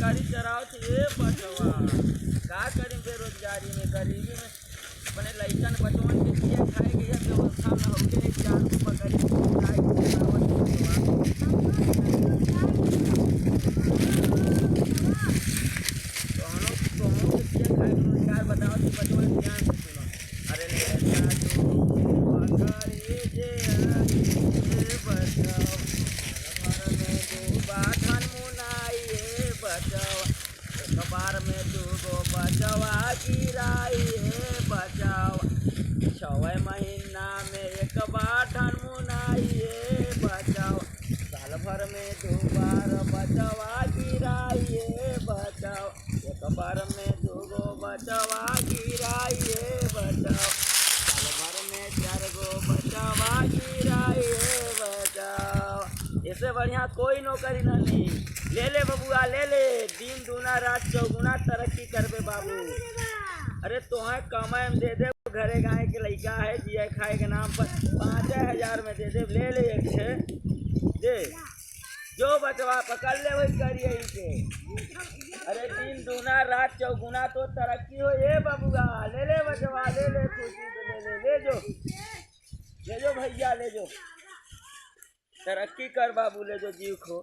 बकरी चराओ थे ये बचवा का करी बेरोजगारी में गरीबी में अपने लइकन बचवन के दिए खाए के ये व्यवस्था न हो गए चार को बकरी खाए के चरावत तो के दिए खाए के रोजगार बताओ कि बचवन ध्यान से सुनो। अरे ले जा तो बकरी जे ये बचाओ घर में डूबा धन मुनाई ये बचाओ एक बार में दूगो बचवा गिराई ये बचाओ 6 महीना में एक बार धन मुनाई ये बचाओ साल भर में 2 बार बचवा गिराई ये बचाओ एक बार में 2 बचवा गिराई ये बचाओ साल भर में 4 बचवा गिराई ये बचाओ। इससे बढ़िया कोई नौकरी नहीं। ले बबुआ ले दिन दूना रात चौगुना तरक्की करबे बाबू। अरे तोहें कमाए में दे दे घरे गाय के लइका है जिए खाए के नाम पर 5000 में दे दे ले एक छे दे जो बचवा पकड़ ले वही करिए के। अरे दिन दूना रात चौगुना तो तरक्की हो ये बबुआ। ले बचवा ले खुशी से ले जो भैया ले जो तरक्की कर बाबू ले जो जीव खो।